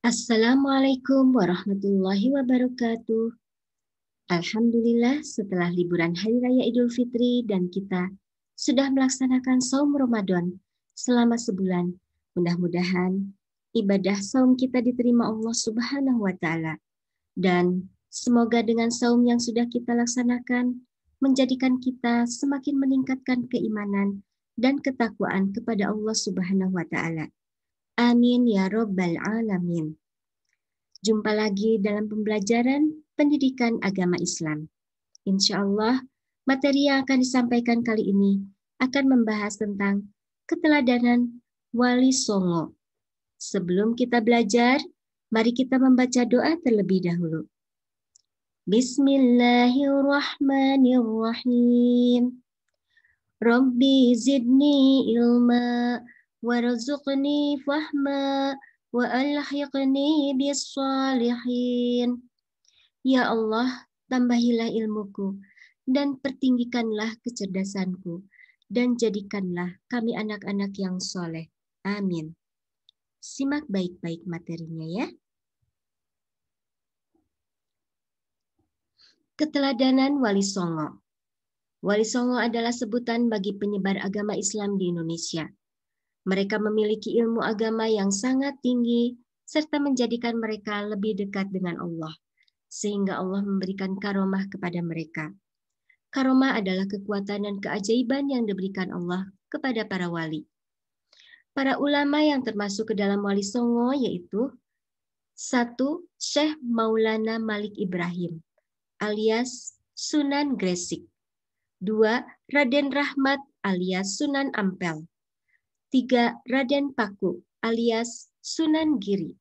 Assalamualaikum warahmatullahi wabarakatuh. Alhamdulillah setelah liburan Hari Raya Idul Fitri dan kita sudah melaksanakan saum Ramadan selama sebulan. Mudah-mudahan ibadah saum kita diterima Allah Subhanahu wa Ta'ala. Dan semoga dengan saum yang sudah kita laksanakan menjadikan kita semakin meningkatkan keimanan dan ketakwaan kepada Allah Subhanahu wa Ta'ala. Amin ya Rabbal Alamin. Jumpa lagi dalam pembelajaran pendidikan agama Islam. Insya Allah, materi yang akan disampaikan kali ini akan membahas tentang keteladanan Wali Songo. Sebelum kita belajar, mari kita membaca doa terlebih dahulu. Bismillahirrahmanirrahim. Rabbi zidni ilma warzuqni fahma wa alhiqni bis salihin. Ya Allah, tambahilah ilmuku dan pertinggikanlah kecerdasanku dan jadikanlah kami anak-anak yang soleh. Amin. Simak baik-baik materinya ya. Keteladanan Wali Songo. Wali Songo adalah sebutan bagi penyebar agama Islam di Indonesia. Mereka memiliki ilmu agama yang sangat tinggi serta menjadikan mereka lebih dekat dengan Allah, sehingga Allah memberikan karomah kepada mereka. Karomah adalah kekuatan dan keajaiban yang diberikan Allah kepada para wali. Para ulama yang termasuk ke dalam Wali Songo yaitu 1. Syekh Maulana Malik Ibrahim alias Sunan Gresik. 2. Raden Rahmat alias Sunan Ampel. 3. Raden Paku alias Sunan Giri.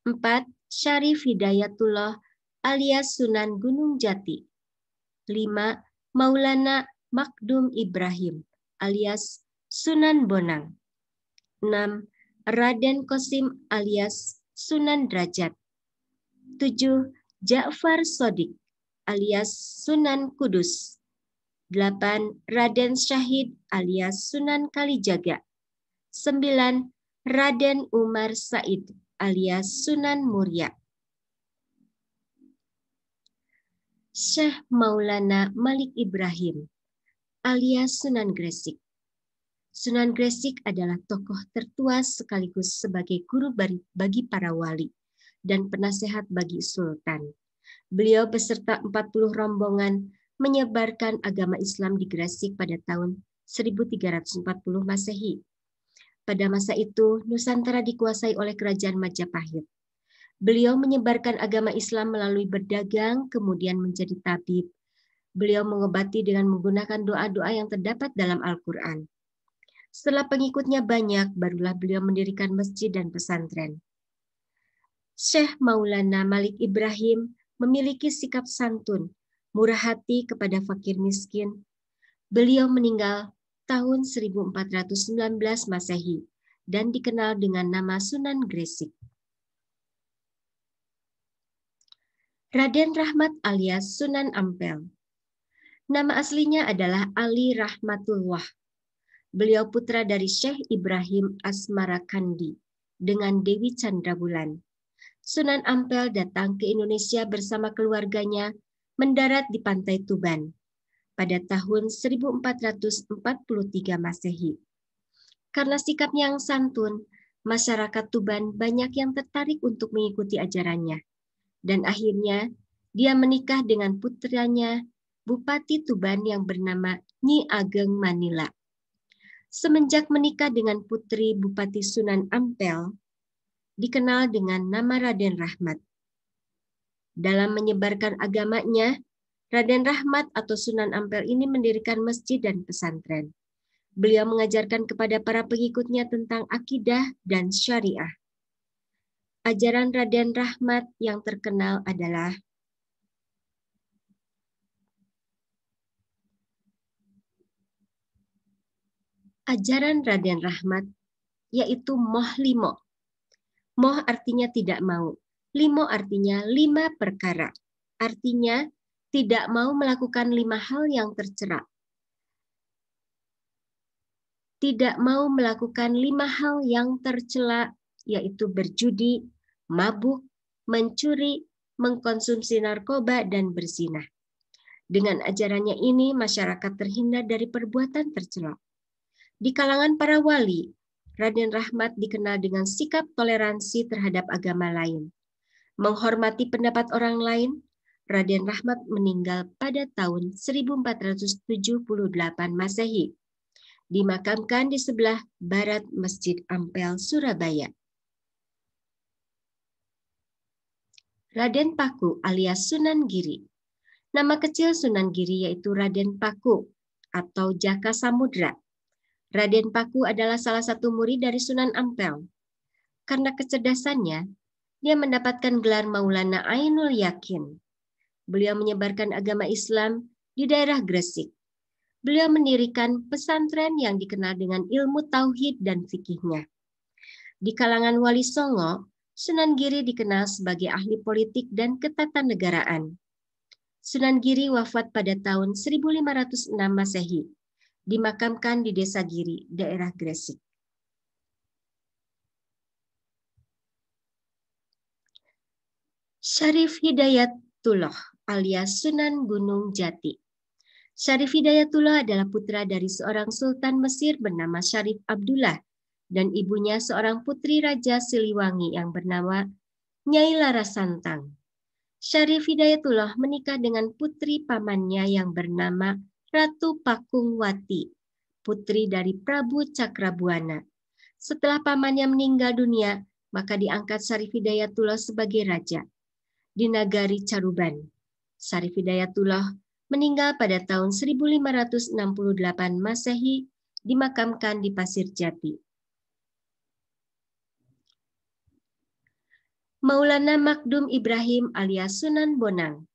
4. Syarif Hidayatullah alias Sunan Gunung Jati. 5. Maulana Makdum Ibrahim alias Sunan Bonang. 6. Raden Qasim alias Sunan Derajat. 7. Ja'far Shodiq alias Sunan Kudus. 8. Raden Syahid alias Sunan Kalijaga. 9. Raden Umar Said alias Sunan Muria. Syekh Maulana Malik Ibrahim alias Sunan Gresik. Sunan Gresik adalah tokoh tertua sekaligus sebagai guru bagi para wali dan penasehat bagi sultan. Beliau beserta 40 rombongan menyebarkan agama Islam di Gresik pada tahun 1340 Masehi. Pada masa itu, Nusantara dikuasai oleh Kerajaan Majapahit. Beliau menyebarkan agama Islam melalui berdagang, kemudian menjadi tabib. Beliau mengobati dengan menggunakan doa-doa yang terdapat dalam Al-Quran. Setelah pengikutnya banyak, barulah beliau mendirikan masjid dan pesantren. Syekh Maulana Malik Ibrahim memiliki sikap santun, murah hati kepada fakir miskin. Beliau meninggal tahun 1419 Masehi dan dikenal dengan nama Sunan Gresik. Raden Rahmat alias Sunan Ampel. Nama aslinya adalah Ali Rahmatullah. Beliau putra dari Syekh Ibrahim Asmarakandi dengan Dewi Chandrabulan. Sunan Ampel datang ke Indonesia bersama keluarganya mendarat di pantai Tuban pada tahun 1443 Masehi. Karena sikapnya yang santun, masyarakat Tuban banyak yang tertarik untuk mengikuti ajarannya. Dan akhirnya dia menikah dengan putranya Bupati Tuban yang bernama Nyi Ageng Manila. Semenjak menikah dengan putri Bupati Sunan Ampel, dikenal dengan nama Raden Rahmat. Dalam menyebarkan agamanya, Raden Rahmat atau Sunan Ampel ini mendirikan masjid dan pesantren. Beliau mengajarkan kepada para pengikutnya tentang akidah dan syariah. Ajaran Raden Rahmat yang terkenal adalah ajaran Raden Rahmat, yaitu Moh Limo. Moh artinya tidak mau. Limo artinya 5 perkara. Artinya tidak mau melakukan 5 hal yang tercela. Tidak mau melakukan 5 hal yang tercela, yaitu berjudi, mabuk, mencuri, mengkonsumsi narkoba, dan berzina. Dengan ajarannya ini, masyarakat terhindar dari perbuatan tercela. Di kalangan para wali, Raden Rahmat dikenal dengan sikap toleransi terhadap agama lain. Menghormati pendapat orang lain, Raden Rahmat meninggal pada tahun 1478 Masehi. Dimakamkan di sebelah barat Masjid Ampel, Surabaya. Raden Paku alias Sunan Giri. Nama kecil Sunan Giri yaitu Raden Paku atau Jaka Samudra. Raden Paku adalah salah satu murid dari Sunan Ampel. Karena kecerdasannya, dia mendapatkan gelar Maulana Ainul Yakin. Beliau menyebarkan agama Islam di daerah Gresik. Beliau mendirikan pesantren yang dikenal dengan ilmu tauhid dan fikihnya. Di kalangan Wali Songo, Sunan Giri dikenal sebagai ahli politik dan ketatanegaraan. Sunan Giri wafat pada tahun 1506 Masehi. Dimakamkan di Desa Giri, daerah Gresik. Syarif Hidayatullah alias Sunan Gunung Jati. Syarif Hidayatullah adalah putra dari seorang sultan Mesir bernama Syarif Abdullah dan ibunya seorang putri Raja Siliwangi yang bernama Nyai Larasantang. Syarif Hidayatullah menikah dengan putri pamannya yang bernama Ratu Pakungwati, putri dari Prabu Cakrabuana. Setelah pamannya meninggal dunia, maka diangkat Syarif Hidayatullah sebagai raja. Di Nagari Caruban, Syarif Hidayatullah meninggal pada tahun 1568 Masehi, dimakamkan di Pasir Jati. Maulana Makdum Ibrahim alias Sunan Bonang.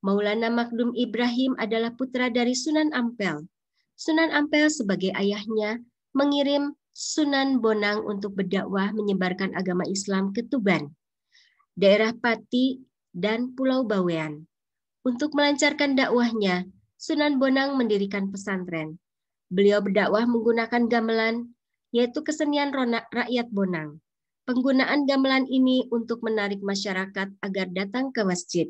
Maulana Makdum Ibrahim adalah putra dari Sunan Ampel. Sunan Ampel sebagai ayahnya mengirim Sunan Bonang untuk berdakwah menyebarkan agama Islam ke Tuban, daerah Pati, dan Pulau Bawean. Untuk melancarkan dakwahnya, Sunan Bonang mendirikan pesantren. Beliau berdakwah menggunakan gamelan, yaitu kesenian rakyat Bonang. Penggunaan gamelan ini untuk menarik masyarakat agar datang ke masjid.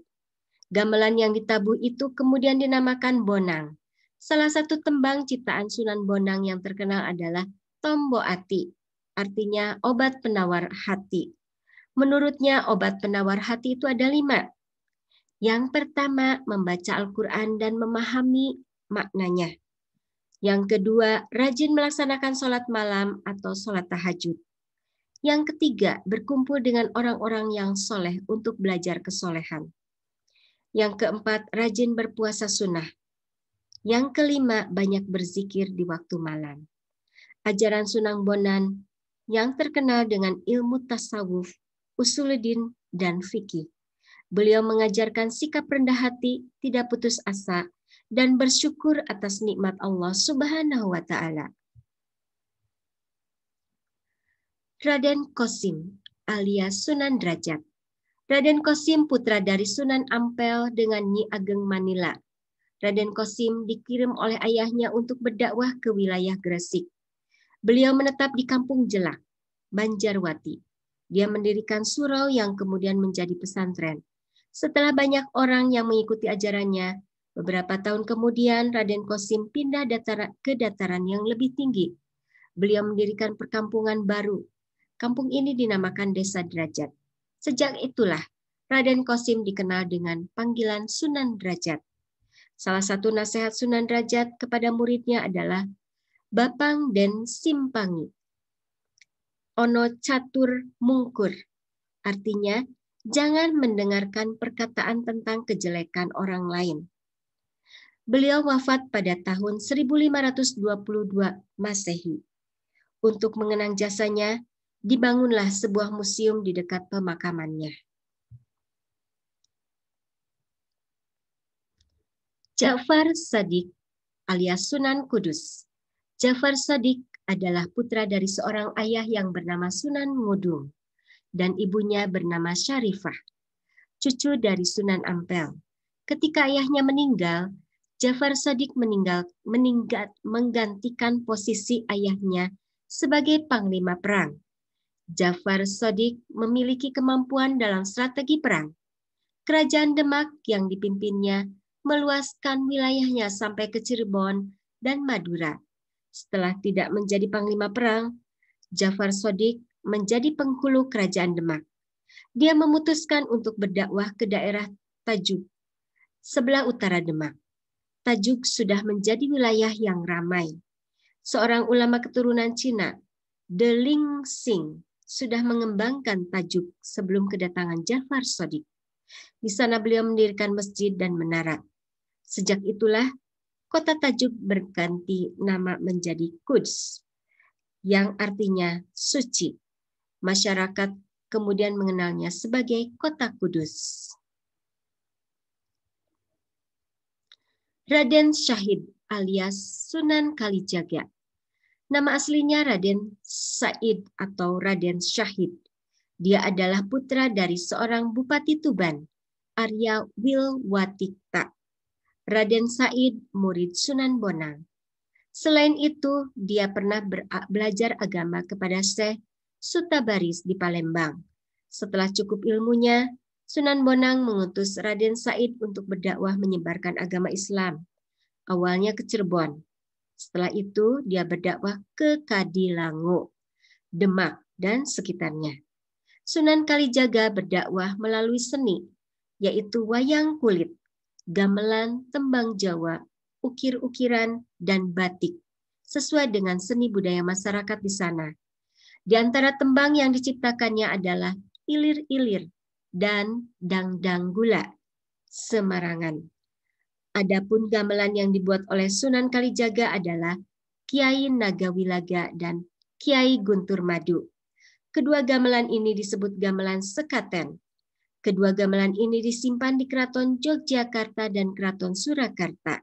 Gamelan yang ditabuh itu kemudian dinamakan Bonang. Salah satu tembang ciptaan Sunan Bonang yang terkenal adalah Tombo Ati, artinya obat penawar hati. Menurutnya obat penawar hati itu ada 5. Yang pertama, membaca Al-Quran dan memahami maknanya. Yang kedua, rajin melaksanakan sholat malam atau sholat tahajud. Yang ketiga, berkumpul dengan orang-orang yang soleh untuk belajar kesolehan. Yang keempat, rajin berpuasa sunnah. Yang kelima, banyak berzikir di waktu malam. Ajaran Sunan Bonang yang terkenal dengan ilmu tasawuf, usuluddin, dan fikih. Beliau mengajarkan sikap rendah hati, tidak putus asa, dan bersyukur atas nikmat Allah Subhanahu wa Ta'ala. Raden Qasim alias Sunan Derajat. Raden Qasim putra dari Sunan Ampel dengan Nyi Ageng Manila. Raden Qasim dikirim oleh ayahnya untuk berdakwah ke wilayah Gresik. Beliau menetap di Kampung Jelak, Banjarwati. Dia mendirikan surau yang kemudian menjadi pesantren. Setelah banyak orang yang mengikuti ajarannya, beberapa tahun kemudian Raden Qasim pindah ke dataran yang lebih tinggi. Beliau mendirikan perkampungan baru. Kampung ini dinamakan Desa Derajat. Sejak itulah Raden Qasim dikenal dengan panggilan Sunan Derajat. Salah satu nasihat Sunan Derajat kepada muridnya adalah Bapang den simpangi, ono catur mungkur. Artinya, jangan mendengarkan perkataan tentang kejelekan orang lain. Beliau wafat pada tahun 1522 Masehi. Untuk mengenang jasanya, dibangunlah sebuah museum di dekat pemakamannya. Ja'far Shadiq alias Sunan Kudus. Ja'far Shadiq adalah putra dari seorang ayah yang bernama Sunan Ngudung dan ibunya bernama Syarifah, cucu dari Sunan Ampel. Ketika ayahnya meninggal, Ja'far Shadiq menggantikan posisi ayahnya sebagai panglima perang. Jafar Shadiq memiliki kemampuan dalam strategi perang. Kerajaan Demak yang dipimpinnya meluaskan wilayahnya sampai ke Cirebon dan Madura. Setelah tidak menjadi panglima perang, Jafar Shadiq menjadi penghulu kerajaan Demak. Dia memutuskan untuk berdakwah ke daerah Tajuk, sebelah utara Demak. Tajuk sudah menjadi wilayah yang ramai. Seorang ulama keturunan Cina, De Lingxing, sudah mengembangkan Tajuk sebelum kedatangan Jafar Shadiq. Di sana beliau mendirikan masjid dan menara. Sejak itulah kota Tajuk berganti nama menjadi Quds, yang artinya suci. Masyarakat kemudian mengenalnya sebagai Kota Kudus. Raden Syahid alias Sunan Kalijaga. Nama aslinya Raden Said atau Raden Syahid. Dia adalah putra dari seorang Bupati Tuban, Arya Wilwatikta. Raden Said murid Sunan Bonang. Selain itu, dia pernah belajar agama kepada Syekh Sutabaris di Palembang. Setelah cukup ilmunya, Sunan Bonang mengutus Raden Said untuk berdakwah menyebarkan agama Islam. Awalnya ke Cirebon. Setelah itu, dia berdakwah ke Kadilango, Demak, dan sekitarnya. Sunan Kalijaga berdakwah melalui seni, yaitu wayang kulit, gamelan, tembang Jawa, ukir-ukiran, dan batik, sesuai dengan seni budaya masyarakat di sana. Di antara tembang yang diciptakannya adalah ilir-ilir dan dangdang gula, Semarangan. Adapun gamelan yang dibuat oleh Sunan Kalijaga adalah Kiai Nagawilaga dan Kiai Guntur Madu. Kedua gamelan ini disebut gamelan sekaten. Kedua gamelan ini disimpan di Keraton Yogyakarta dan Keraton Surakarta.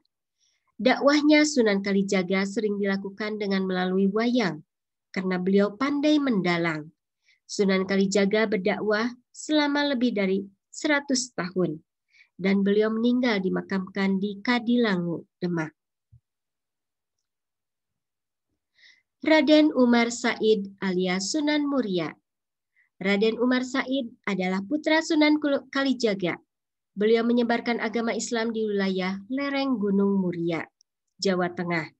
Dakwahnya Sunan Kalijaga sering dilakukan dengan melalui wayang, karena beliau pandai mendalang. Sunan Kalijaga berdakwah selama lebih dari 100 tahun, dan beliau meninggal dimakamkan di Kadilango, Demak. Raden Umar Said alias Sunan Muria. Raden Umar Said adalah putra Sunan Kalijaga. Beliau menyebarkan agama Islam di wilayah lereng Gunung Muria, Jawa Tengah,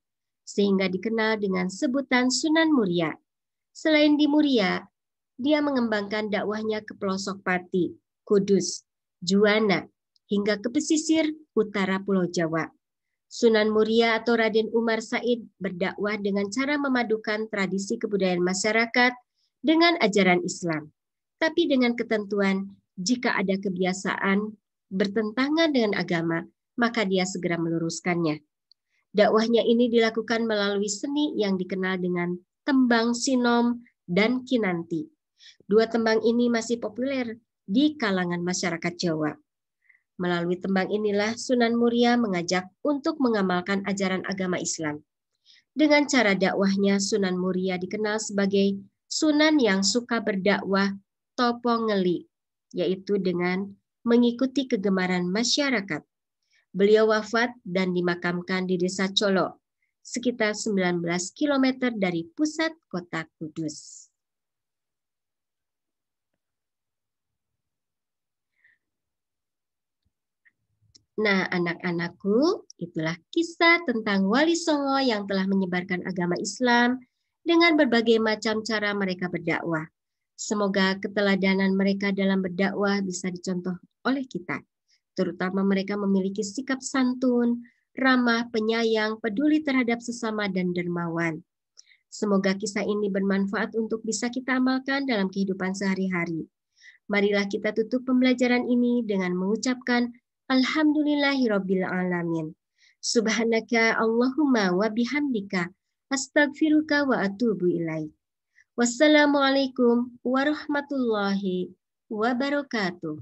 sehingga dikenal dengan sebutan Sunan Muria. Selain di Muria, dia mengembangkan dakwahnya ke pelosok Pati, Kudus, Juwana, hingga ke pesisir utara Pulau Jawa. Sunan Muria atau Raden Umar Said berdakwah dengan cara memadukan tradisi kebudayaan masyarakat dengan ajaran Islam, tapi dengan ketentuan jika ada kebiasaan bertentangan dengan agama, maka dia segera meluruskannya. Dakwahnya ini dilakukan melalui seni yang dikenal dengan tembang sinom dan kinanti. Dua tembang ini masih populer di kalangan masyarakat Jawa. Melalui tembang inilah Sunan Muria mengajak untuk mengamalkan ajaran agama Islam. Dengan cara dakwahnya, Sunan Muria dikenal sebagai Sunan yang suka berdakwah topo ngeli, yaitu dengan mengikuti kegemaran masyarakat. Beliau wafat dan dimakamkan di Desa Colo, sekitar 19 km dari pusat kota Kudus. Nah, anak-anakku, itulah kisah tentang Wali Songo yang telah menyebarkan agama Islam dengan berbagai macam cara mereka berdakwah. Semoga keteladanan mereka dalam berdakwah bisa dicontoh oleh kita, terutama mereka memiliki sikap santun, ramah, penyayang, peduli terhadap sesama, dan dermawan. Semoga kisah ini bermanfaat untuk bisa kita amalkan dalam kehidupan sehari-hari. Marilah kita tutup pembelajaran ini dengan mengucapkan Alhamdulillahirabbil alamin. Subhanaka Allahumma wa bihamdika astaghfiruka wa atubu ilaik. Wassalamualaikum warahmatullahi wabarakatuh.